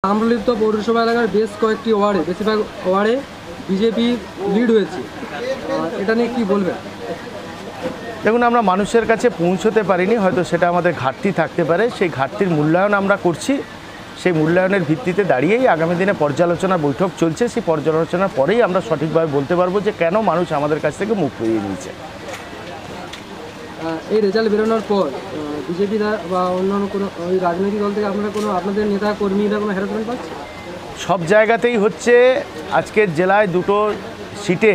তাম্রলিপ্ত পৌরসভা এলাকার বেশ কয়েকটি ওয়ার্ডে বেশিরভাগ ওয়ার্ডে বিজেপি লিড হয়েছে, এটা নিয়ে কি বলবেন? দেখুন, আমরা মানুষের কাছে পৌঁছতে পারিনি, হয়তো সেটা আমাদের ঘাটতি থাকতে পারে। সেই ঘাটতির মূল্যায়ন আমরা করছি। সেই মূল্যায়নের ভিত্তিতে দাঁড়িয়েই আগামী দিনে পর্যালোচনা বৈঠক চলছে। সেই পর্যালোচনার পরেই আমরা সঠিকভাবে বলতে পারবো যে কেন মানুষ আমাদের কাছ থেকে মুখ ফিরিয়ে নিয়েছে। এই রেজাল্ট বেরোনোর পর বিজেপি বা অন্যান্য কোনো ওই রাজনৈতিক দল থেকে আপনাদের নেতা কর্মীরা কোনো হ্যারাসমেন্ট পাচ্ছে? সব জায়গাতেই হচ্ছে। আজকের জেলায় দুটো সিটে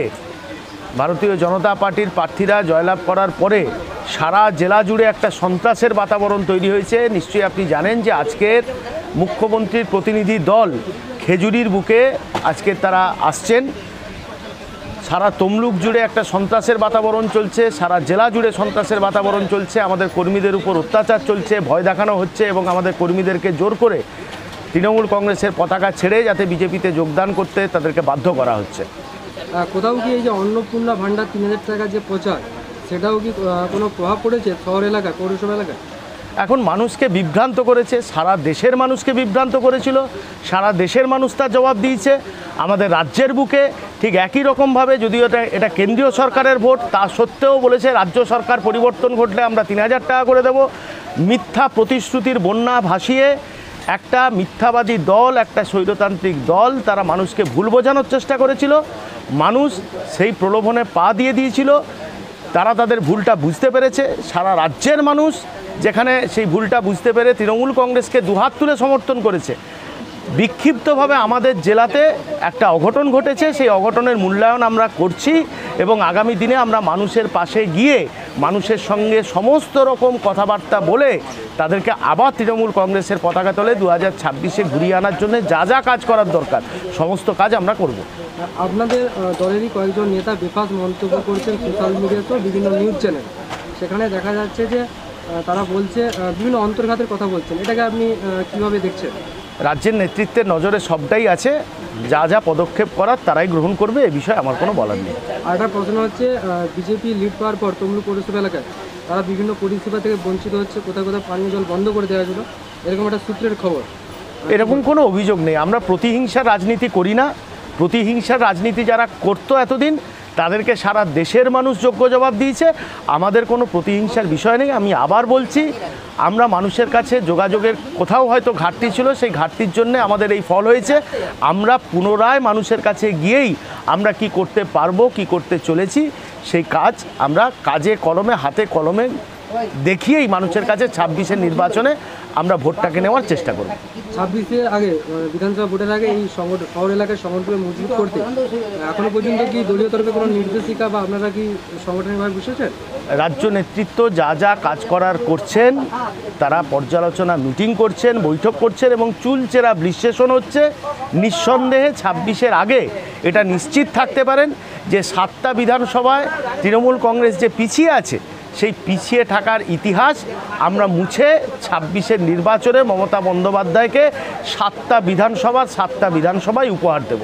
ভারতীয় জনতা পার্টির প্রার্থীরা জয়লাভ করার পরে সারা জেলা জুড়ে একটা সন্ত্রাসের বাতাবরণ তৈরি হয়েছে। নিশ্চয়ই আপনি জানেন যে আজকের মুখ্যমন্ত্রীর প্রতিনিধি দল খেজুরির বুকে আজকে তারা আসছেন। সারা তমলুক জুড়ে একটা সন্ত্রাসের বাতাবরণ চলছে, সারা জেলা জুড়ে সন্ত্রাসের বাতাবরণ চলছে। আমাদের কর্মীদের উপর অত্যাচার চলছে, ভয় দেখানো হচ্ছে এবং আমাদের কর্মীদেরকে জোর করে তৃণমূল কংগ্রেসের পতাকা ছেড়ে যাতে বিজেপিতে যোগদান করতে তাদেরকে বাধ্য করা হচ্ছে। কোথাও কি এই যে অন্নপূর্ণা ভাণ্ডার 3000 টাকার যে প্রচার, সেটাও কি কোনো প্রভাব পড়েছে শহর এলাকায়, পৌরসভা এলাকায়? এখন মানুষকে বিভ্রান্ত করেছে, সারা দেশের মানুষকে বিভ্রান্ত করেছিল, সারা দেশের মানুষ তার জবাব দিয়েছে। আমাদের রাজ্যের বুকে ঠিক একই রকমভাবে, যদিও এটা কেন্দ্রীয় সরকারের ভোট, তা সত্ত্বেও বলেছে রাজ্য সরকার পরিবর্তন ঘটলে আমরা 3000 টাকা করে দেব। মিথ্যা প্রতিশ্রুতির বন্যা ভাসিয়ে একটা মিথ্যাবাদী দল, একটা স্বৈরতান্ত্রিক দল, তারা মানুষকে ভুল বোঝানোর চেষ্টা করেছিল। মানুষ সেই প্রলোভনে পা দিয়ে দিয়েছিল। তারা তাদের ভুলটা বুঝতে পেরেছে। সারা রাজ্যের মানুষ যেখানে সেই ভুলটা বুঝতে পেরে তৃণমূল কংগ্রেসকে দুহাত তুলে সমর্থন করেছে। বিক্ষিপ্তভাবে আমাদের জেলাতে একটা অঘটন ঘটেছে, সেই অঘটনের মূল্যায়ন আমরা করছি এবং আগামী দিনে আমরা মানুষের পাশে গিয়ে মানুষের সঙ্গে সমস্ত রকম কথাবার্তা বলে তাদেরকে আবার তৃণমূল কংগ্রেসের পতাকা তলে 2026-এ ঘুরিয়ে আনার জন্য যা যা কাজ করার দরকার সমস্ত কাজ আমরা করব। আপনাদের দলেরই কয়েকজন নেতা বেফাস মন্তব্য করছেন সোশ্যাল মিডিয়াতে, বিভিন্ন নিউজ চ্যানেল, সেখানে দেখা যাচ্ছে যে তারা বলছে বিভিন্ন অন্তর্ঘাতের কথা বলছেন, এটাকে আপনি কীভাবে দেখছেন? রাজ্যের নেতৃত্বের নজরে সবটাই আছে, যা যা পদক্ষেপ করার তারাই গ্রহণ করবে, এ বিষয়ে আমার কোনো বলার নেই। আর একটা প্রশ্ন হচ্ছে, বিজেপি লিড পাওয়ার পর তমলুক পৌরসভা এলাকায় তারা বিভিন্ন পরিষেবা থেকে বঞ্চিত হচ্ছে, কোথাও কোথাও পানীয় জল বন্ধ করে দেওয়া হয়েছিল, এরকম একটা সূত্রের খবর। এরকম কোনো অভিযোগ নেই। আমরা প্রতিহিংসার রাজনীতি করি না। প্রতিহিংসার রাজনীতি যারা করতো এতদিন, তাদেরকে সারা দেশের মানুষ যোগ্য জবাব দিয়েছে। আমাদের কোনো প্রতিহিংসার বিষয় নেই। আমি আবার বলছি, আমরা মানুষের কাছে যোগাযোগের কোথাও হয়তো ঘাটতি ছিল, সেই ঘাটতির জন্য আমাদের এই ফল হয়েছে। আমরা পুনরায় মানুষের কাছে গিয়েই আমরা কি করতে পারবো, কি করতে চলেছি, সেই কাজ আমরা কাজে কলমে, হাতে কলমে দেখিয়েই মানুষের কাছে 26-এর নির্বাচনে আমরা ভোটটাকে নেওয়ার চেষ্টা করব। 26-এর আগে, বিধানসভা ভোটের আগে এই সংগঠন শহর এলাকার সংগঠনকে মজবুত করতে এখনো পর্যন্ত কি দলীয় তরফে কোনো নির্দেশিকা বা আপনারা কি সংগঠনিকভাবে বুঝেছেন? রাজ্য নেতৃত্ব যা যা কাজ করার করছেন, তারা পর্যালোচনা মিটিং করছেন, বৈঠক করছেন এবং চুলচেরা বিশ্লেষণ হচ্ছে। নিঃসন্দেহে 26-এর আগে এটা নিশ্চিত থাকতে পারেন যে 7টা বিধানসভায় তৃণমূল কংগ্রেস যে পিছিয়ে আছে, সেই পিছিয়ে থাকার ইতিহাস আমরা মুছে 26-এর নির্বাচনে মমতা বন্দ্যোপাধ্যায়কে 7টা বিধানসভায় উপহার দেব।